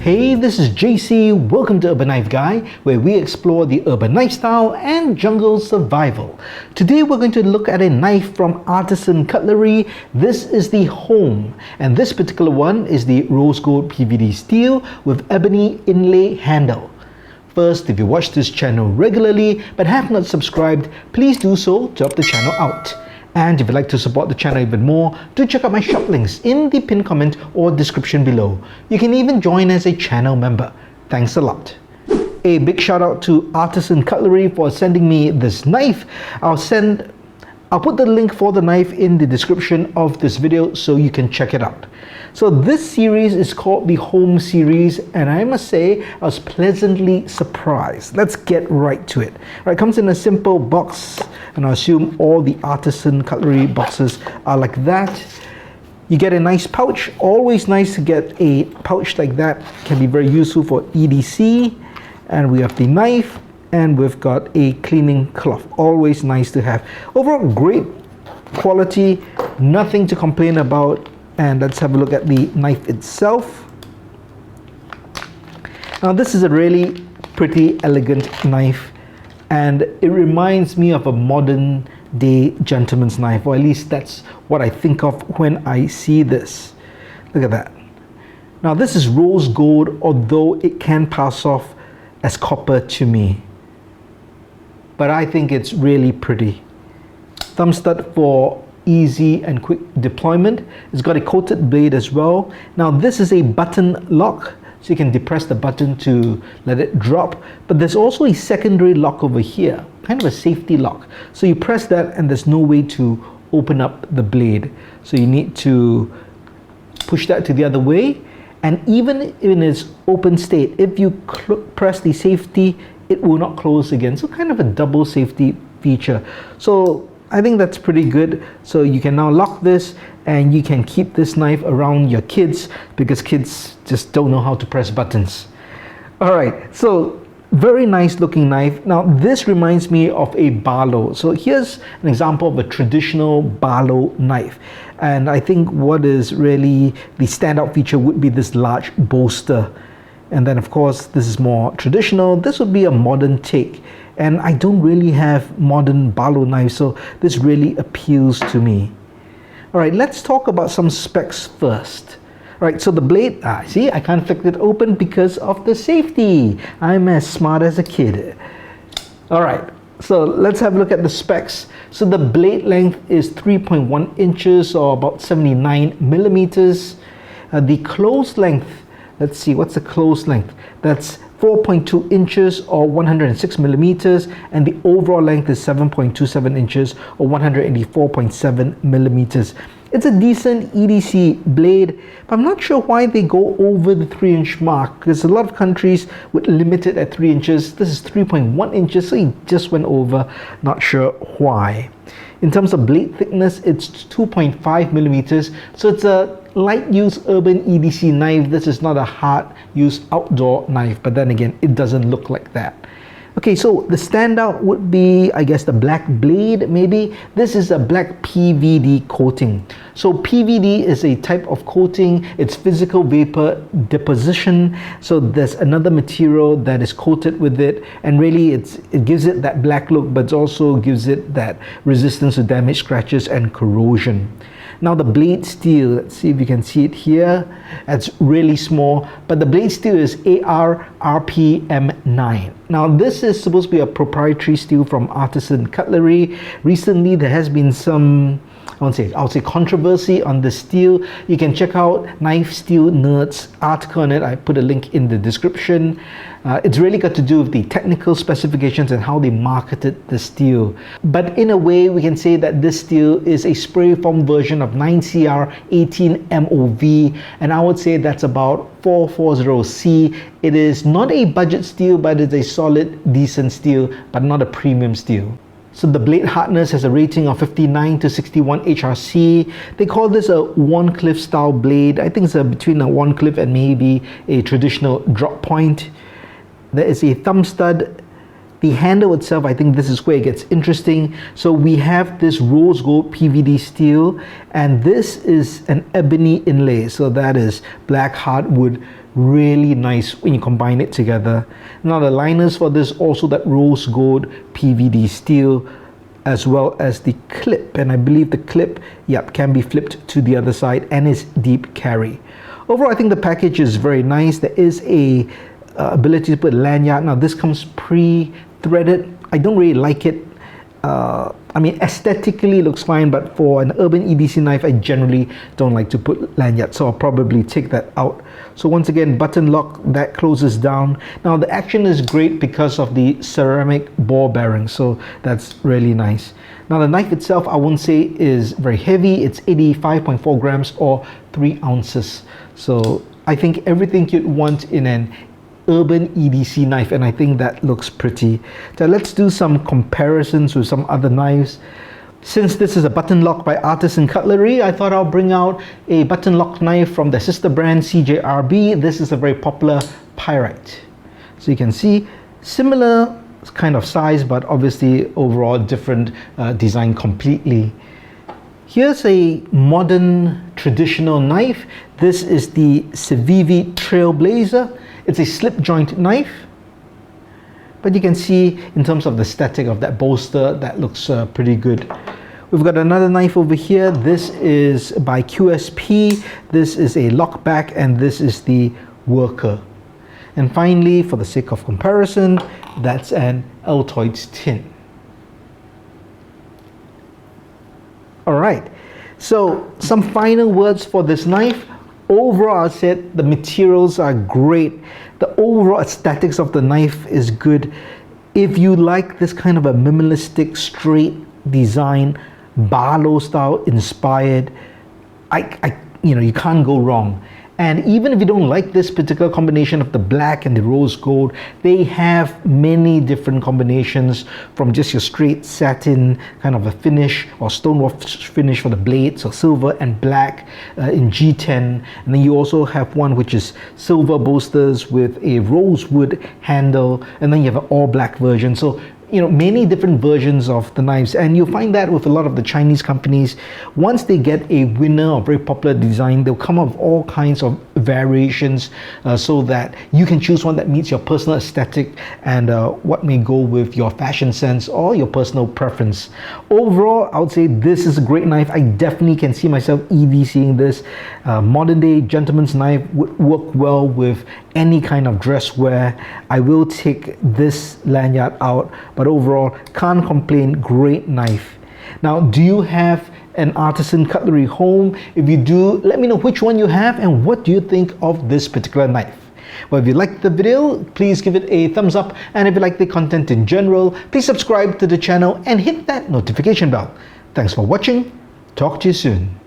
Hey, this is JC. Welcome to Urban Knife Guy, where we explore the urban lifestyle and jungle survival. Today we're going to look at a knife from Artisan Cutlery. This is the Holm, and this particular one is the rose gold PVD steel with ebony inlay handle. First, if you watch this channel regularly but have not subscribed, please do so to help the channel out. And if you'd like to support the channel even more, do check out my shop links in the pinned comment or description below. You can even join as a channel member. Thanks a lot. A big shout out to Artisan Cutlery for sending me this knife. I'll put the link for the knife in the description of this video so you can check it out. So this series is called the Holm series, and I must say I was pleasantly surprised. Let's get right to it. It comes in a simple box, and I assume all the Artisan Cutlery boxes are like that. You get a nice pouch. Always nice to get a pouch like that. Can be very useful for EDC. And we have the knife, and we've got a cleaning cloth. Always nice to have. Overall, great quality, nothing to complain about. And let's have a look at the knife itself. Now this is a really pretty elegant knife, and it reminds me of a modern day gentleman's knife, or at least that's what I think of when I see this. Look at that. Now this is rose gold, although it can pass off as copper to me, but I think it's really pretty. Thumb stud for easy and quick deployment. It's got a coated blade as well. Now this is a button lock, so you can depress the button to let it drop, but there's also a secondary lock over here, kind of a safety lock. So you press that and there's no way to open up the blade, so you need to push that to the other way. And even in its open state, if you press the safety, it will not close again. So kind of a double safety feature. So I think that's pretty good. So you can now lock this, and you can keep this knife around your kids because kids just don't know how to press buttons. All right, so very nice looking knife. Now this reminds me of a Barlow. So here's an example of a traditional Barlow knife. And I think what is really the standout feature would be this large bolster. And then of course, this is more traditional. This would be a modern take. And I don't really have modern Barlow knives, so this really appeals to me. All right, let's talk about some specs first. All right, so the blade, see, I can't flick it open because of the safety. I'm as smart as a kid. All right, so let's have a look at the specs. So the blade length is 3.1 inches or about 79 millimeters. The close length, let's see, what's the close length? That's 4.2 inches or 106 millimeters, and the overall length is 7.27 inches or 184.7 millimeters. It's a decent EDC blade, but I'm not sure why they go over the 3-inch mark, because a lot of countries would limit it at 3 inches. This is 3.1 inches, so he just went over. Not sure why. In terms of blade thickness, it's 2.5 millimeters, so it's a light use urban EDC knife. This is not a hard use outdoor knife, but then again, it doesn't look like that. Okay, so the standout would be, I guess, the black blade maybe. This is a black PVD coating. So PVD is a type of coating. It's physical vapor deposition. So there's another material that is coated with it, and really it gives it that black look, but it also gives it that resistance to damage, scratches, and corrosion. Now the blade steel, let's see if you can see it here. It's really small, but the blade steel is AR RPM9. Now this is supposed to be a proprietary steel from Artisan Cutlery. Recently there has been some, I'll say controversy on the steel. You can check out Knife Steel Nerd's article on it. I put a link in the description. It's really got to do with the technical specifications and how they marketed the steel. But in a way, we can say that this steel is a spray foam version of 9CR 18 MOV, and I would say that's about 440C. It is not a budget steel, but it's a solid, decent steel, but not a premium steel. So the blade hardness has a rating of 59 to 61 HRC. They call this a Wharncliffe style blade. I think it's between a Wharncliffe and maybe a traditional drop point. There is a thumb stud The handle itself, I think this is where it gets interesting. So we have this rose gold PVD steel, and this is an ebony inlay. So that is black hardwood, really nice when you combine it together. Now the liners for this, also that rose gold PVD steel, as well as the clip, and I believe the clip, yep, can be flipped to the other side and is deep carry. Overall, I think the package is very nice. There is a ability to put lanyard. Now this comes pre-threaded. I don't really like it. I mean, aesthetically it looks fine, but for an urban EDC knife, I generally don't like to put lanyard, so I'll probably take that out. So once again, button lock, that closes down. Now the action is great because of the ceramic ball bearing, so that's really nice. Now the knife itself, I won't say is very heavy. It's 85.4 grams or 3 ounces. So I think everything you'd want in an urban EDC knife, and I think that looks pretty. So let's do some comparisons with some other knives. Since this is a button lock by Artisan Cutlery, I thought I'll bring out a button lock knife from their sister brand CJRB. This is a very popular Pyrite. So you can see similar kind of size, but obviously overall different design completely. Here's a modern traditional knife. This is the Civivi Trailblazer. It's a slip joint knife, but you can see in terms of the static of that bolster, that looks pretty good. We've got another knife over here. This is by QSP. This is a lockback, and this is the Worker. And finally, for the sake of comparison, that's an Altoids tin. All right, so some final words for this knife. Overall, I said the materials are great. The overall aesthetics of the knife is good. If you like this kind of a minimalistic, straight design, Barlow style inspired, you can't go wrong. And even if you don't like this particular combination of the black and the rose gold, they have many different combinations, from just your straight satin kind of a finish or stonewashed finish for the blades, or silver and black in G10. And then you also have one which is silver bolsters with a rosewood handle, and then you have an all black version. So many different versions of the knives, and you'll find that with a lot of the Chinese companies. Once they get a winner or very popular design, they'll come up with all kinds of variations so that you can choose one that meets your personal aesthetic and what may go with your fashion sense or your personal preference. Overall, I would say this is a great knife. I definitely can see myself EDCing this. Modern day gentleman's knife would work well with any kind of dress wear. I will take this lanyard out, but overall, can't complain, great knife. Now, do you have an Artisan Cutlery Holm? If you do, let me know which one you have and what do you think of this particular knife. Well, if you liked the video, please give it a thumbs up, and if you like the content in general, please subscribe to the channel and hit that notification bell. Thanks for watching. Talk to you soon.